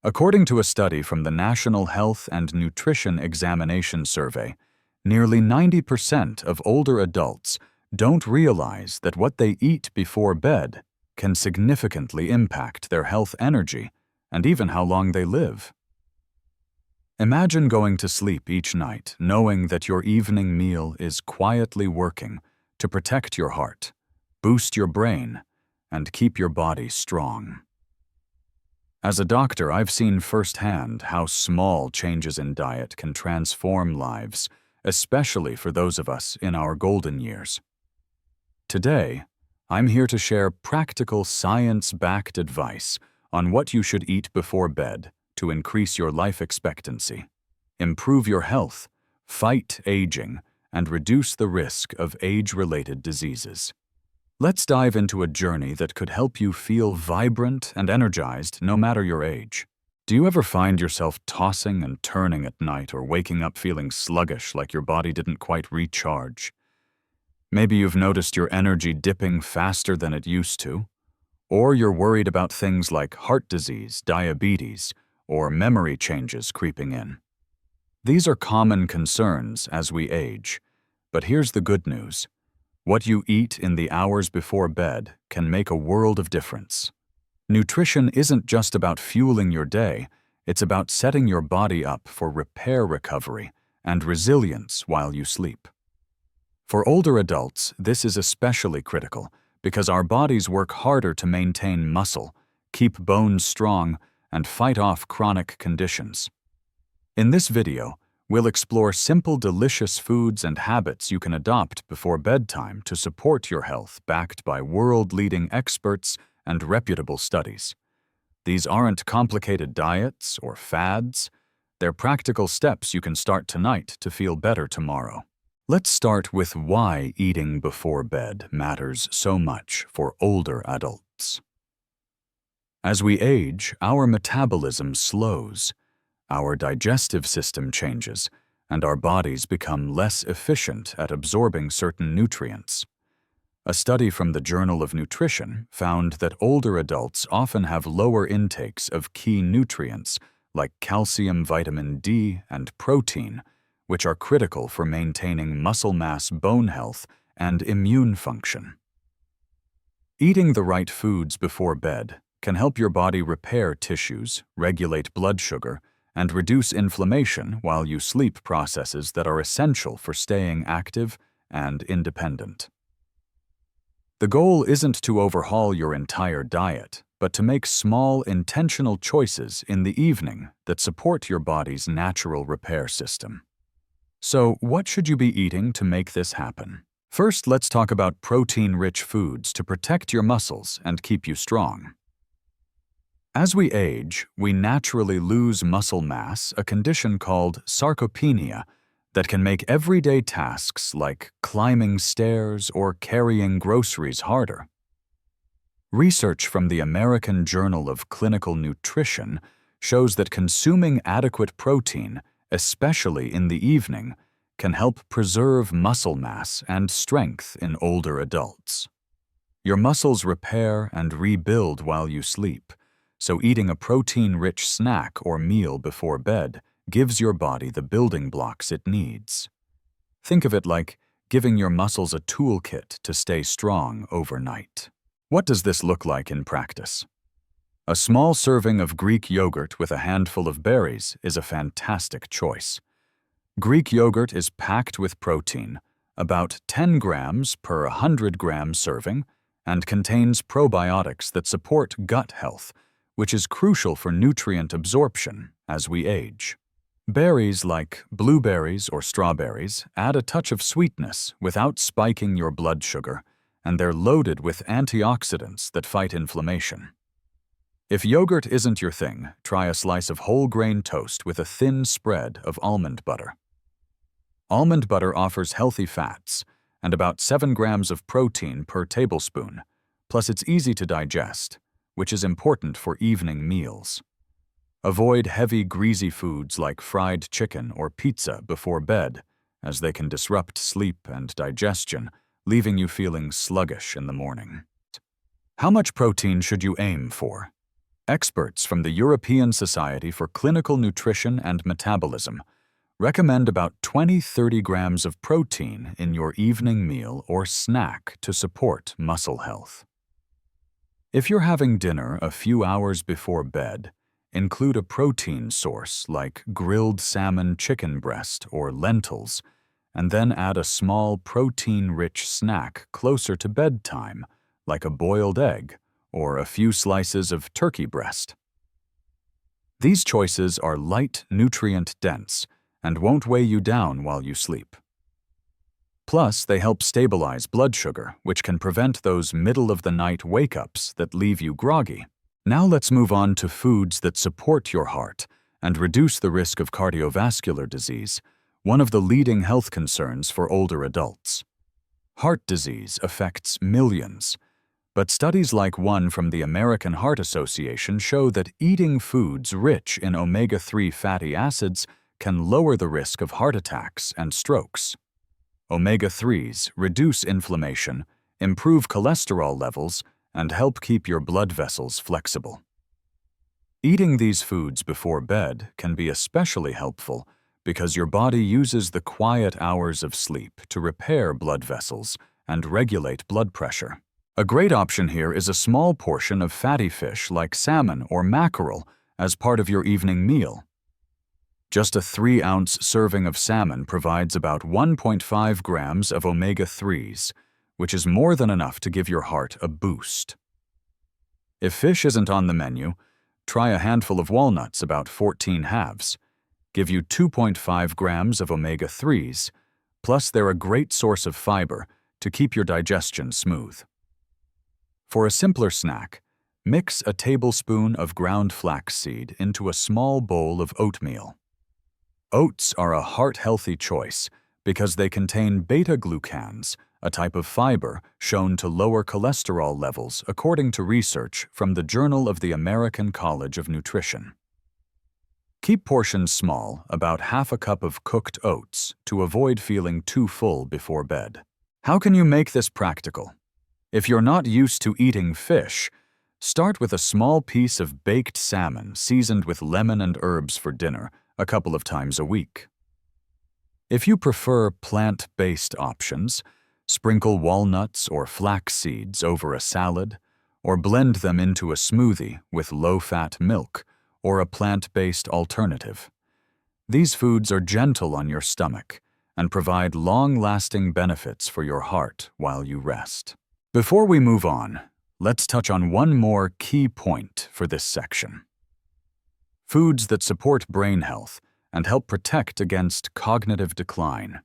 According to a study from the National Health and Nutrition Examination Survey, nearly 90% of older adults don't realize that what they eat before bed can significantly impact their health, energy, and even how long they live. Imagine going to sleep each night knowing that your evening meal is quietly working to protect your heart, boost your brain, and keep your body strong. As a doctor, I've seen firsthand how small changes in diet can transform lives, especially for those of us in our golden years. Today, I'm here to share practical, science-backed advice on what you should eat before bed to increase your life expectancy, improve your health, fight aging, and reduce the risk of age-related diseases. Let's dive into a journey that could help you feel vibrant and energized no matter your age. Do you ever find yourself tossing and turning at night or waking up feeling sluggish like your body didn't quite recharge? Maybe you've noticed your energy dipping faster than it used to, or you're worried about things like heart disease, diabetes, or memory changes creeping in. These are common concerns as we age, but here's the good news. What you eat in the hours before bed can make a world of difference. Nutrition isn't just about fueling your day, it's about setting your body up for repair, recovery, and resilience while you sleep. For older adults, this is especially critical because our bodies work harder to maintain muscle, keep bones strong, and fight off chronic conditions. In this video, we'll explore simple, delicious foods and habits you can adopt before bedtime to support your health, backed by world-leading experts and reputable studies. These aren't complicated diets or fads. They're practical steps you can start tonight to feel better tomorrow. Let's start with why eating before bed matters so much for older adults. As we age, our metabolism slows. Our digestive system changes, and our bodies become less efficient at absorbing certain nutrients. A study from the Journal of Nutrition found that older adults often have lower intakes of key nutrients like calcium, vitamin D, and protein, which are critical for maintaining muscle mass, bone health, and immune function. Eating the right foods before bed can help your body repair tissues, regulate blood sugar, and reduce inflammation while you sleep, processes that are essential for staying active and independent. The goal isn't to overhaul your entire diet, but to make small, intentional choices in the evening that support your body's natural repair system. So, what should you be eating to make this happen? First, let's talk about protein-rich foods to protect your muscles and keep you strong. As we age, we naturally lose muscle mass, a condition called sarcopenia that can make everyday tasks like climbing stairs or carrying groceries harder. Research from the American Journal of Clinical Nutrition shows that consuming adequate protein, especially in the evening, can help preserve muscle mass and strength in older adults. Your muscles repair and rebuild while you sleep, so eating a protein-rich snack or meal before bed gives your body the building blocks it needs. Think of it like giving your muscles a toolkit to stay strong overnight. What does this look like in practice? A small serving of Greek yogurt with a handful of berries is a fantastic choice. Greek yogurt is packed with protein, about 10 grams per 100 gram serving, and contains probiotics that support gut health, which is crucial for nutrient absorption as we age. Berries like blueberries or strawberries add a touch of sweetness without spiking your blood sugar, and they're loaded with antioxidants that fight inflammation. If yogurt isn't your thing, try a slice of whole grain toast with a thin spread of almond butter. Almond butter offers healthy fats and about 7 grams of protein per tablespoon, plus it's easy to digest, which is important for evening meals. Avoid heavy, greasy foods like fried chicken or pizza before bed, as they can disrupt sleep and digestion, leaving you feeling sluggish in the morning. How much protein should you aim for? Experts from the European Society for Clinical Nutrition and Metabolism recommend about 20–30 grams of protein in your evening meal or snack to support muscle health. If you're having dinner a few hours before bed, include a protein source like grilled salmon chicken breast or lentils, and then add a small protein-rich snack closer to bedtime, like a boiled egg or a few slices of turkey breast. These choices are light, nutrient-dense, and won't weigh you down while you sleep. Plus, they help stabilize blood sugar, which can prevent those middle-of-the-night wake-ups that leave you groggy. Now let's move on to foods that support your heart and reduce the risk of cardiovascular disease, one of the leading health concerns for older adults. Heart disease affects millions, but studies like one from the American Heart Association show that eating foods rich in omega-3 fatty acids can lower the risk of heart attacks and strokes. Omega-3s reduce inflammation, improve cholesterol levels, and help keep your blood vessels flexible. Eating these foods before bed can be especially helpful because your body uses the quiet hours of sleep to repair blood vessels and regulate blood pressure. A great option here is a small portion of fatty fish like salmon or mackerel as part of your evening meal. Just a 3-ounce serving of salmon provides about 1.5 grams of omega-3s, which is more than enough to give your heart a boost. If fish isn't on the menu, try a handful of walnuts, about 14 halves. Give you 2.5 grams of omega-3s, plus they're a great source of fiber to keep your digestion smooth. For a simpler snack, mix a tablespoon of ground flaxseed into a small bowl of oatmeal. Oats are a heart-healthy choice because they contain beta-glucans, a type of fiber shown to lower cholesterol levels according to research from the Journal of the American College of Nutrition. Keep portions small, about half a cup of cooked oats, to avoid feeling too full before bed. How can you make this practical? If you're not used to eating fish, start with a small piece of baked salmon seasoned with lemon and herbs for dinner a couple of times a week. If you prefer plant-based options, sprinkle walnuts or flax seeds over a salad, or blend them into a smoothie with low-fat milk or a plant-based alternative. These foods are gentle on your stomach and provide long-lasting benefits for your heart while you rest. Before we move on, let's touch on one more key point for this section. Foods that support brain health and help protect against cognitive decline.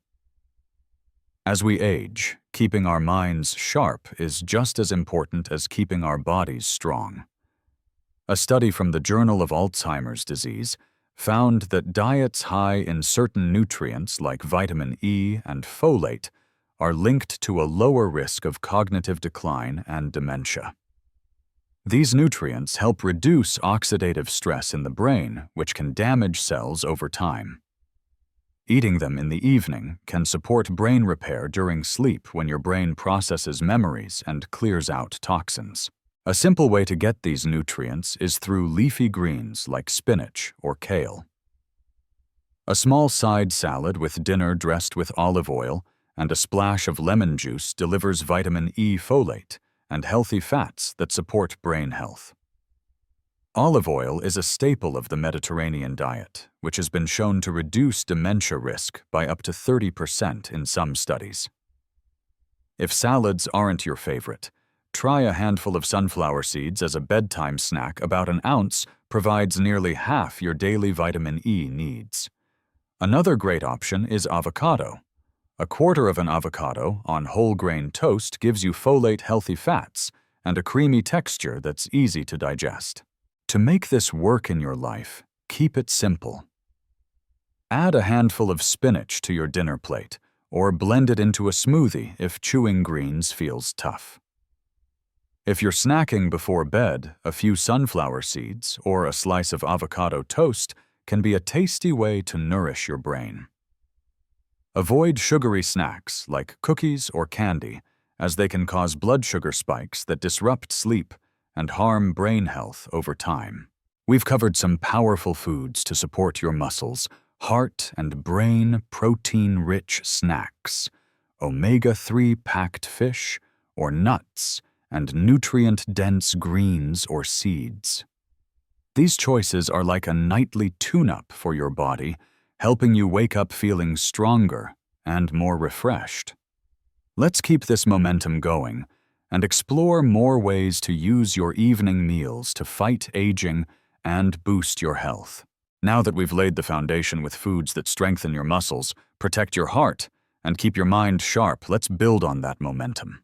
As we age, keeping our minds sharp is just as important as keeping our bodies strong. A study from the Journal of Alzheimer's Disease found that diets high in certain nutrients like vitamin E and folate are linked to a lower risk of cognitive decline and dementia. These nutrients help reduce oxidative stress in the brain, which can damage cells over time. Eating them in the evening can support brain repair during sleep when your brain processes memories and clears out toxins. A simple way to get these nutrients is through leafy greens like spinach or kale. A small side salad with dinner dressed with olive oil and a splash of lemon juice delivers vitamin E folate and healthy fats that support brain health. Olive oil is a staple of the Mediterranean diet, which has been shown to reduce dementia risk by up to 30% in some studies. If salads aren't your favorite, try a handful of sunflower seeds as a bedtime snack. About an ounce provides nearly half your daily vitamin E needs. Another great option is avocado. A quarter of an avocado on whole grain toast gives you folate-healthy fats and a creamy texture that's easy to digest. To make this work in your life, keep it simple. Add a handful of spinach to your dinner plate, or blend it into a smoothie if chewing greens feels tough. If you're snacking before bed, a few sunflower seeds or a slice of avocado toast can be a tasty way to nourish your brain. Avoid sugary snacks like cookies or candy, as they can cause blood sugar spikes that disrupt sleep and harm brain health over time. We've covered some powerful foods to support your muscles, heart and brain protein-rich snacks, omega-3 packed fish or nuts, and nutrient-dense greens or seeds. These choices are like a nightly tune-up for your body, helping you wake up feeling stronger and more refreshed. Let's keep this momentum going and explore more ways to use your evening meals to fight aging and boost your health. Now that we've laid the foundation with foods that strengthen your muscles, protect your heart, and keep your mind sharp, let's build on that momentum.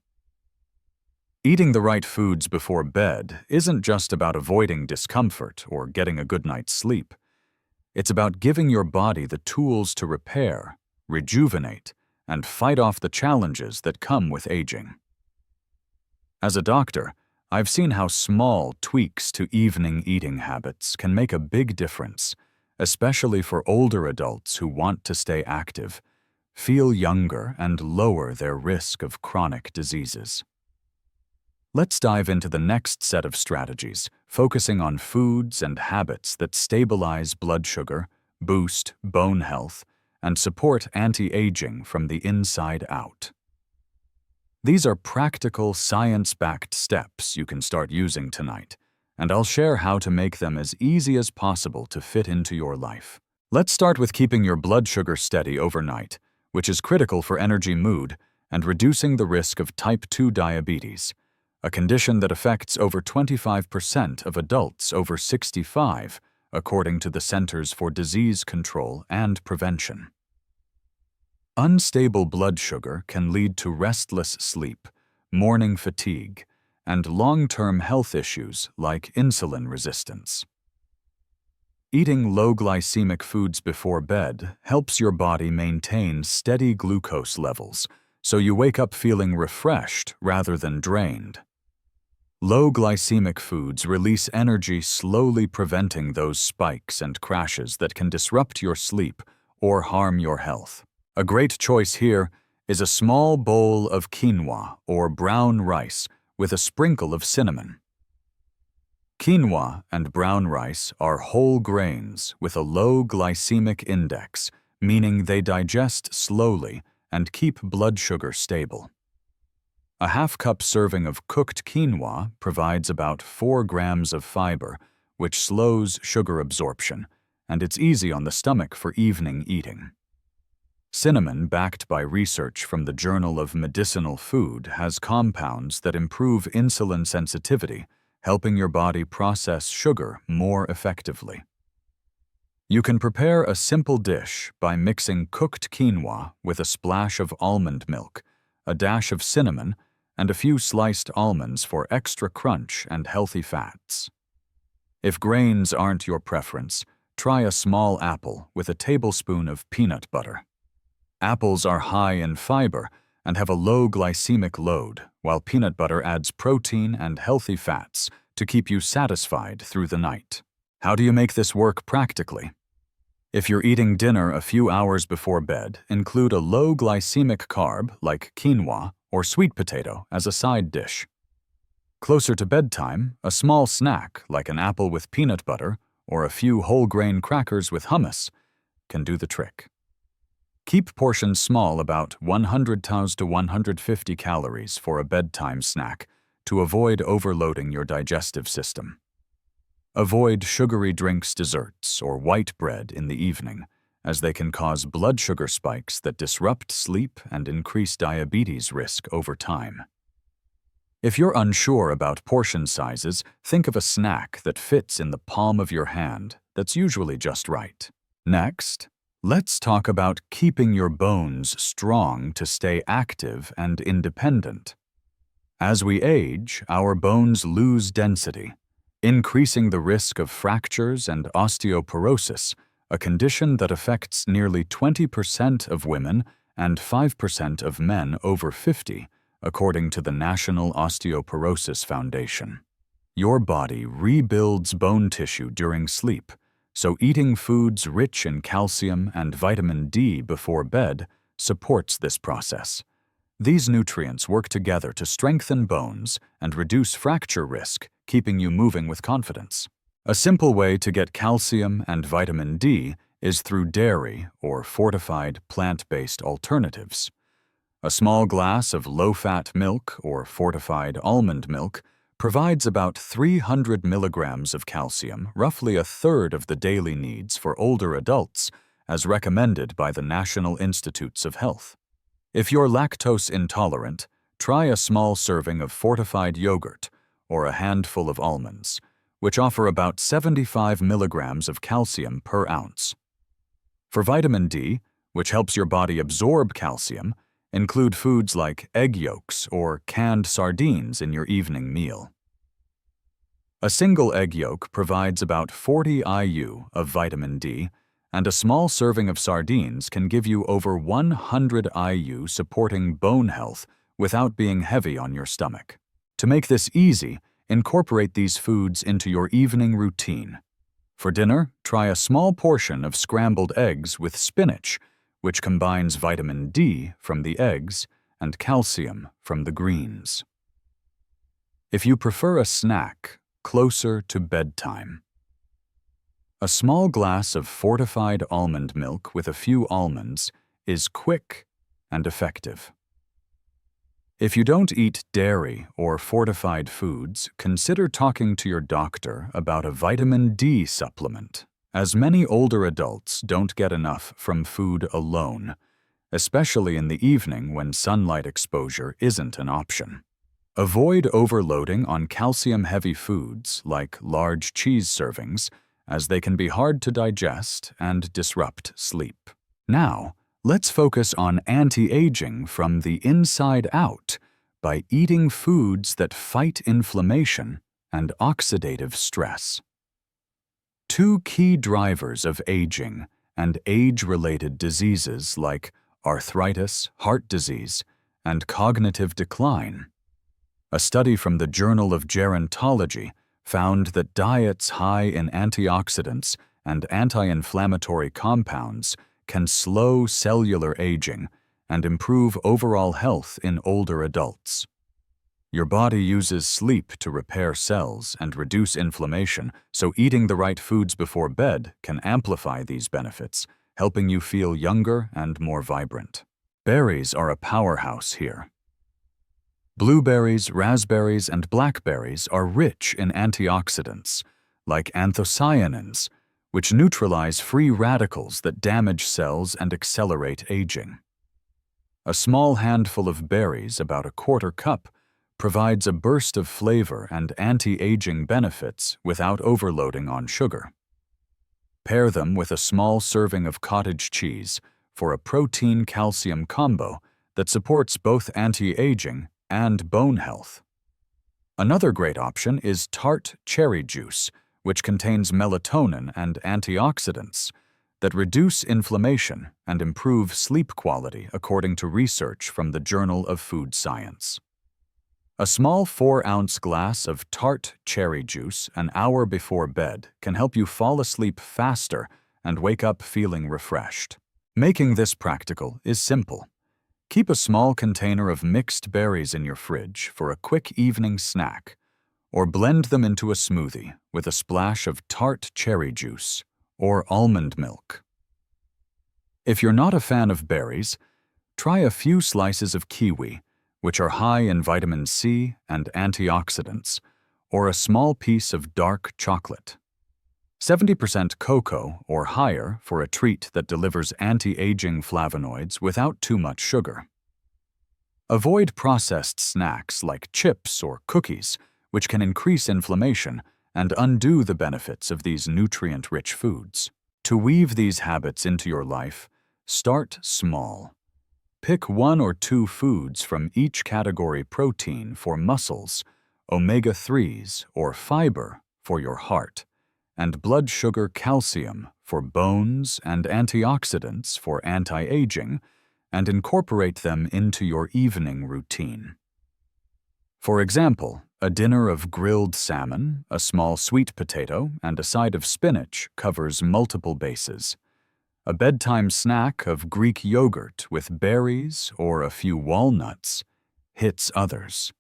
Eating the right foods before bed isn't just about avoiding discomfort or getting a good night's sleep. It's about giving your body the tools to repair, rejuvenate, and fight off the challenges that come with aging. As a doctor, I've seen how small tweaks to evening eating habits can make a big difference, especially for older adults who want to stay active, feel younger, and lower their risk of chronic diseases. Let's dive into the next set of strategies, focusing on foods and habits that stabilize blood sugar, boost bone health, and support anti-aging from the inside out. These are practical, science-backed steps you can start using tonight, and I'll share how to make them as easy as possible to fit into your life. Let's start with keeping your blood sugar steady overnight, which is critical for energy, mood, and reducing the risk of type 2 diabetes, a condition that affects over 25% of adults over 65, according to the Centers for Disease Control and Prevention. Unstable blood sugar can lead to restless sleep, morning fatigue, and long-term health issues like insulin resistance. Eating low glycemic foods before bed helps your body maintain steady glucose levels, so you wake up feeling refreshed rather than drained. Low glycemic foods release energy, slowly preventing those spikes and crashes that can disrupt your sleep or harm your health. A great choice here is a small bowl of quinoa or brown rice with a sprinkle of cinnamon. Quinoa and brown rice are whole grains with a low glycemic index, meaning they digest slowly and keep blood sugar stable. A half-cup serving of cooked quinoa provides about 4 grams of fiber, which slows sugar absorption, and it's easy on the stomach for evening eating. Cinnamon, backed by research from the Journal of Medicinal Food, has compounds that improve insulin sensitivity, helping your body process sugar more effectively. You can prepare a simple dish by mixing cooked quinoa with a splash of almond milk, a dash of cinnamon, and a few sliced almonds for extra crunch and healthy fats. If grains aren't your preference, try a small apple with a tablespoon of peanut butter. Apples are high in fiber and have a low glycemic load, while peanut butter adds protein and healthy fats to keep you satisfied through the night. How do you make this work practically? If you're eating dinner a few hours before bed, include a low glycemic carb like quinoa or sweet potato as a side dish. Closer to bedtime, a small snack like an apple with peanut butter or a few whole grain crackers with hummus can do the trick. Keep portions small, about 100 to 150 calories for a bedtime snack to avoid overloading your digestive system. Avoid sugary drinks, desserts, or white bread in the evening, as they can cause blood sugar spikes that disrupt sleep and increase diabetes risk over time. If you're unsure about portion sizes, think of a snack that fits in the palm of your hand that's usually just right. Next, let's talk about keeping your bones strong to stay active and independent. As we age, our bones lose density, increasing the risk of fractures and osteoporosis, a condition that affects nearly 20% of women and 5% of men over 50, according to the National Osteoporosis Foundation. Your body rebuilds bone tissue during sleep, so eating foods rich in calcium and vitamin D before bed supports this process. These nutrients work together to strengthen bones and reduce fracture risk keeping you moving with confidence. A simple way to get calcium and vitamin D is through dairy or fortified plant-based alternatives. A small glass of low-fat milk or fortified almond milk provides about 300 milligrams of calcium, roughly a third of the daily needs for older adults, as recommended by the National Institutes of Health. If you're lactose intolerant, try a small serving of fortified yogurt or a handful of almonds, which offer about 75 milligrams of calcium per ounce. For vitamin D, which helps your body absorb calcium, include foods like egg yolks or canned sardines in your evening meal. A single egg yolk provides about 40 IU of vitamin D, and a small serving of sardines can give you over 100 IU, supporting bone health without being heavy on your stomach. To make this easy, incorporate these foods into your evening routine. For dinner, try a small portion of scrambled eggs with spinach, which combines vitamin D from the eggs and calcium from the greens. If you prefer a snack closer to bedtime, a small glass of fortified almond milk with a few almonds is quick and effective. If you don't eat dairy or fortified foods, consider talking to your doctor about a vitamin D supplement, as many older adults don't get enough from food alone, especially in the evening when sunlight exposure isn't an option. Avoid overloading on calcium-heavy foods like large cheese servings, as they can be hard to digest and disrupt sleep. Now, let's focus on anti-aging from the inside out by eating foods that fight inflammation and oxidative stress. Two key drivers of aging and age-related diseases like arthritis, heart disease, and cognitive decline. A study from the Journal of Gerontology found that diets high in antioxidants and anti-inflammatory compounds can slow cellular aging and improve overall health in older adults. Your body uses sleep to repair cells and reduce inflammation, so eating the right foods before bed can amplify these benefits, helping you feel younger and more vibrant. Berries are a powerhouse here. Blueberries, raspberries, and blackberries are rich in antioxidants, like anthocyanins, which neutralize free radicals that damage cells and accelerate aging. A small handful of berries, about a quarter cup, provides a burst of flavor and anti-aging benefits without overloading on sugar. Pair them with a small serving of cottage cheese for a protein-calcium combo that supports both anti-aging and bone health. Another great option is tart cherry juice, which contains melatonin and antioxidants that reduce inflammation and improve sleep quality, according to research from the Journal of Food Science. A small 4-ounce glass of tart cherry juice an hour before bed can help you fall asleep faster and wake up feeling refreshed. Making this practical is simple. Keep a small container of mixed berries in your fridge for a quick evening snack, or blend them into a smoothie with a splash of tart cherry juice or almond milk. If you're not a fan of berries, try a few slices of kiwi, which are high in vitamin C and antioxidants, or a small piece of dark chocolate. 70% cocoa or higher for a treat that delivers anti-aging flavonoids without too much sugar. Avoid processed snacks like chips or cookies, which can increase inflammation and undo the benefits of these nutrient-rich foods. To weave these habits into your life, start small. Pick 1 or 2 foods from each category: protein for muscles, omega-3s or fiber for your heart, and blood sugar calcium for bones and antioxidants for anti-aging, and incorporate them into your evening routine. For example, a dinner of grilled salmon, a small sweet potato, and a side of spinach covers multiple bases. A bedtime snack of Greek yogurt with berries or a few walnuts hits others.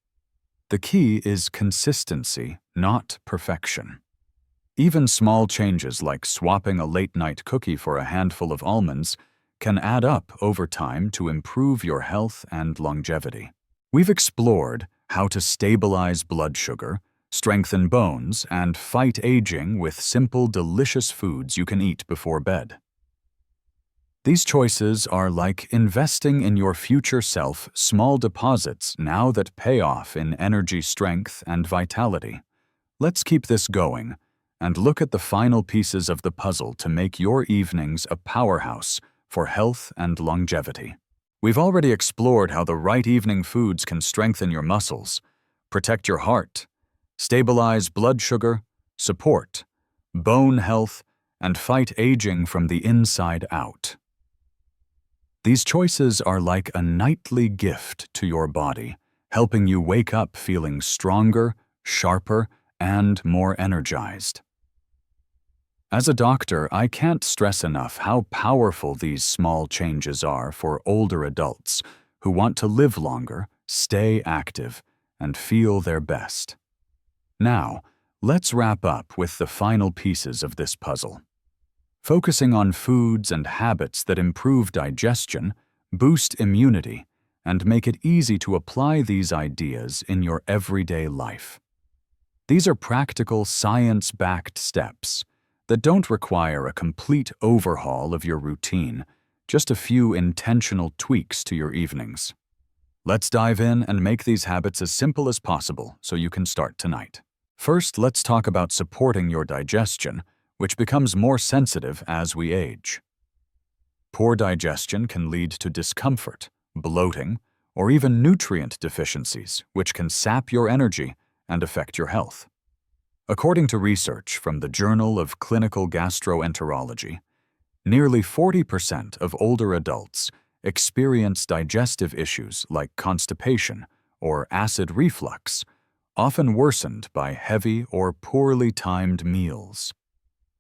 The key is consistency, not perfection. Even small changes like swapping a late-night cookie for a handful of almonds can add up over time to improve your health and longevity. We've explored how to stabilize blood sugar, strengthen bones, and fight aging with simple, delicious foods you can eat before bed. These choices are like investing in your future self, small deposits now that pay off in energy, strength, and vitality. Let's keep this going and look at the final pieces of the puzzle to make your evenings a powerhouse for health and longevity. We've already explored how the right evening foods can strengthen your muscles, protect your heart, stabilize blood sugar, support bone health, and fight aging from the inside out. These choices are like a nightly gift to your body, helping you wake up feeling stronger, sharper, and more energized. As a doctor, I can't stress enough how powerful these small changes are for older adults who want to live longer, stay active, and feel their best. Now, let's wrap up with the final pieces of this puzzle. Focusing on foods and habits that improve digestion, boost immunity, and make it easy to apply these ideas in your everyday life. These are practical, science-backed steps that don't require a complete overhaul of your routine, just a few intentional tweaks to your evenings. Let's dive in and make these habits as simple as possible so you can start tonight. First, let's talk about supporting your digestion, which becomes more sensitive as we age. Poor digestion can lead to discomfort, bloating, or even nutrient deficiencies, which can sap your energy and affect your health. According to research from the Journal of Clinical Gastroenterology, nearly 40% of older adults experience digestive issues like constipation or acid reflux, often worsened by heavy or poorly timed meals.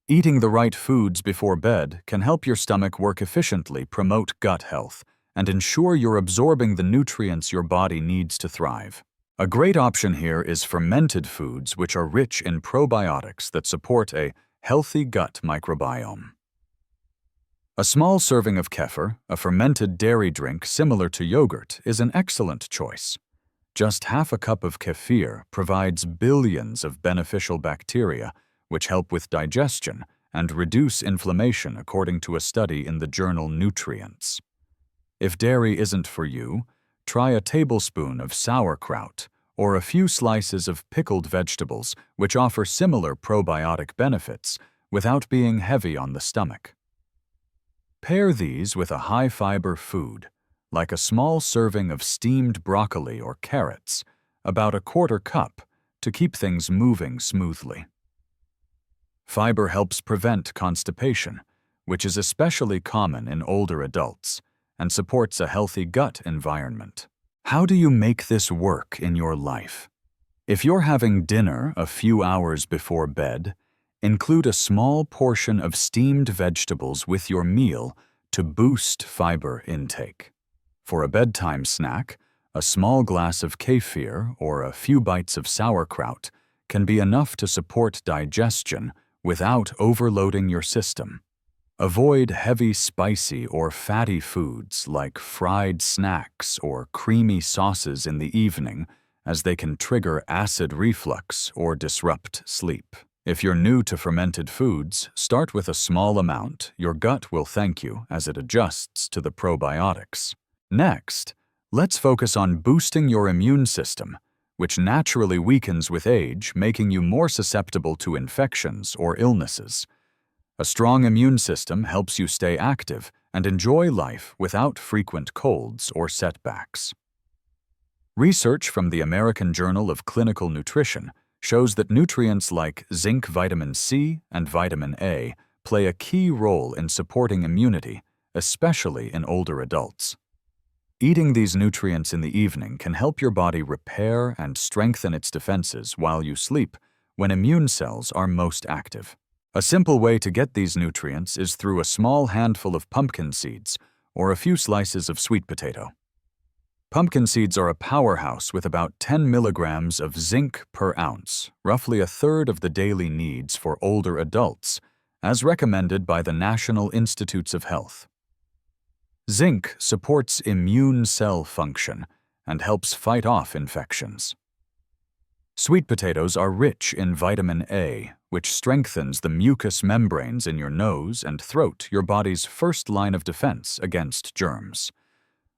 Eating the right foods before bed can help your stomach work efficiently, promote gut health, and ensure you're absorbing the nutrients your body needs to thrive. A great option here is fermented foods, which are rich in probiotics that support a healthy gut microbiome. A small serving of kefir, a fermented dairy drink similar to yogurt, is an excellent choice. Just half a cup of kefir provides billions of beneficial bacteria, which help with digestion and reduce inflammation, according to a study in the journal Nutrients. If dairy isn't for you, try a tablespoon of sauerkraut or a few slices of pickled vegetables, which offer similar probiotic benefits without being heavy on the stomach. Pair these with a high-fiber food, like a small serving of steamed broccoli or carrots, about a quarter cup, to keep things moving smoothly. Fiber helps prevent constipation, which is especially common in older adults, and supports a healthy gut environment. How do you make this work in your life? If you're having dinner a few hours before bed, include a small portion of steamed vegetables with your meal to boost fiber intake. For a bedtime snack, a small glass of kefir or a few bites of sauerkraut can be enough to support digestion without overloading your system. Avoid heavy, spicy, or fatty foods like fried snacks or creamy sauces in the evening, as they can trigger acid reflux or disrupt sleep. If you're new to fermented foods, start with a small amount. Your gut will thank you as it adjusts to the probiotics. Next, let's focus on boosting your immune system, which naturally weakens with age, making you more susceptible to infections or illnesses. A strong immune system helps you stay active and enjoy life without frequent colds or setbacks. Research from the American Journal of Clinical Nutrition shows that nutrients like zinc, vitamin C, and vitamin A play a key role in supporting immunity, especially in older adults. Eating these nutrients in the evening can help your body repair and strengthen its defenses while you sleep, when immune cells are most active. A simple way to get these nutrients is through a small handful of pumpkin seeds or a few slices of sweet potato. Pumpkin seeds are a powerhouse with about 10 milligrams of zinc per ounce, roughly a third of the daily needs for older adults, as recommended by the National Institutes of Health. Zinc supports immune cell function and helps fight off infections. Sweet potatoes are rich in vitamin A, which strengthens the mucous membranes in your nose and throat, your body's first line of defense against germs.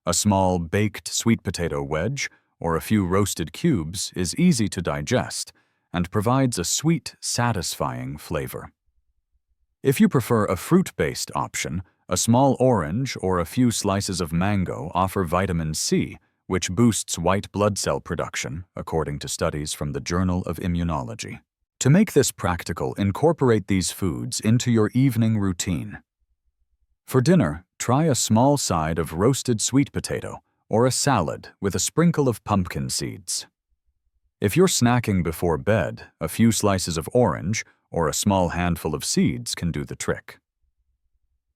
A small baked sweet potato wedge or a few roasted cubes is easy to digest and provides a sweet, satisfying flavor. If you prefer a fruit-based option, a small orange or a few slices of mango offer vitamin C, which boosts white blood cell production, according to studies from the Journal of Immunology. To make this practical, incorporate these foods into your evening routine. For dinner, try a small side of roasted sweet potato or a salad with a sprinkle of pumpkin seeds. If you're snacking before bed, a few slices of orange or a small handful of seeds can do the trick.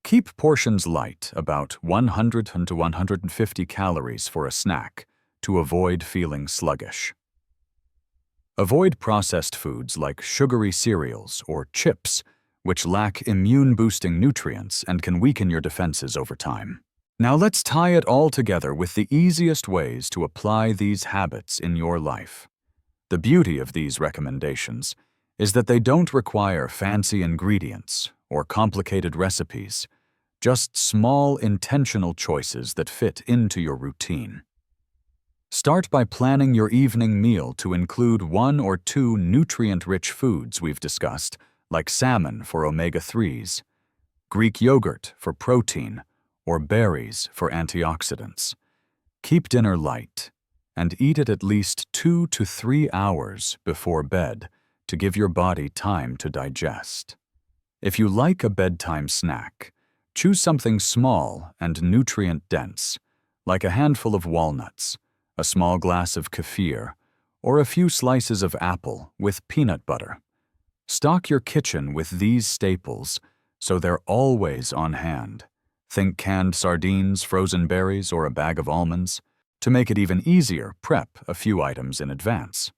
Keep portions light, about 100 to 150 calories for a snack, to avoid feeling sluggish. Avoid processed foods like sugary cereals or chips, which lack immune-boosting nutrients and can weaken your defenses over time. Now let's tie it all together with the easiest ways to apply these habits in your life. The beauty of these recommendations is that they don't require fancy ingredients or complicated recipes, just small intentional choices that fit into your routine. Start by planning your evening meal to include 1 or 2 nutrient-rich foods we've discussed, like salmon for omega-3s, Greek yogurt for protein, or berries for antioxidants. Keep dinner light, and eat it at least 2 to 3 hours before bed to give your body time to digest. If you like a bedtime snack, choose something small and nutrient-dense, like a handful of walnuts, a small glass of kefir, or a few slices of apple with peanut butter. Stock your kitchen with these staples so they're always on hand. Think canned sardines, frozen berries, or a bag of almonds. To make it even easier, prep a few items in advance.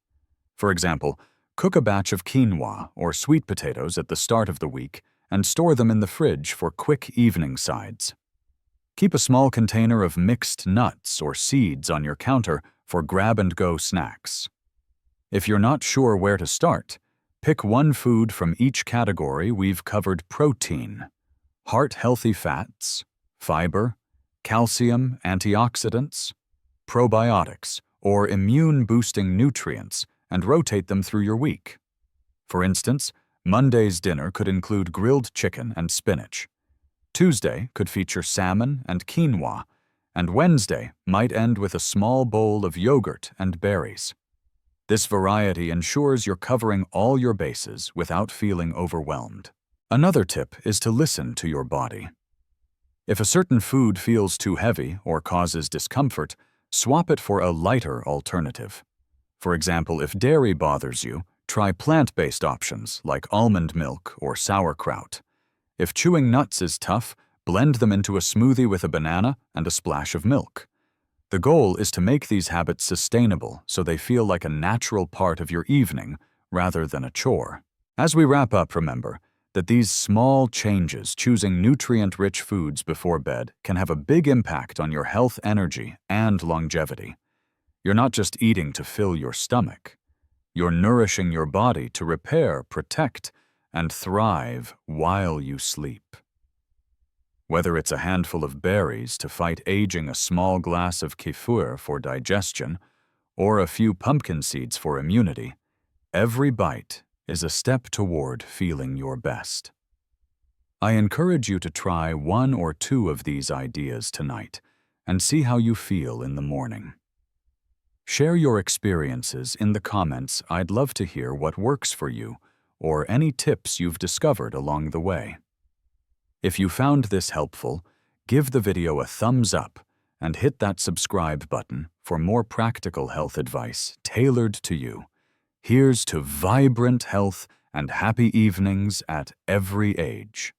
For example, cook a batch of quinoa or sweet potatoes at the start of the week and store them in the fridge for quick evening sides. Keep a small container of mixed nuts or seeds on your counter for grab-and-go snacks. If you're not sure where to start, pick one food from each category we've covered: protein, heart-healthy fats, fiber, calcium, antioxidants, probiotics, or immune-boosting nutrients, and rotate them through your week. For instance, Monday's dinner could include grilled chicken and spinach. Tuesday could feature salmon and quinoa, and Wednesday might end with a small bowl of yogurt and berries. This variety ensures you're covering all your bases without feeling overwhelmed. Another tip is to listen to your body. If a certain food feels too heavy or causes discomfort, swap it for a lighter alternative. For example, if dairy bothers you, try plant-based options like almond milk or sauerkraut. If chewing nuts is tough, blend them into a smoothie with a banana and a splash of milk. The goal is to make these habits sustainable so they feel like a natural part of your evening rather than a chore. As we wrap up, remember that these small changes, choosing nutrient-rich foods before bed, can have a big impact on your health, energy, and longevity. You're not just eating to fill your stomach. You're nourishing your body to repair, protect, and thrive while you sleep. Whether it's a handful of berries to fight aging, a small glass of kefir for digestion, or a few pumpkin seeds for immunity, every bite is a step toward feeling your best. I encourage you to try 1 or 2 of these ideas tonight and see how you feel in the morning. Share your experiences in the comments. I'd love to hear what works for you or any tips you've discovered along the way. If you found this helpful, give the video a thumbs up and hit that subscribe button for more practical health advice tailored to you. Here's to vibrant health and happy evenings at every age.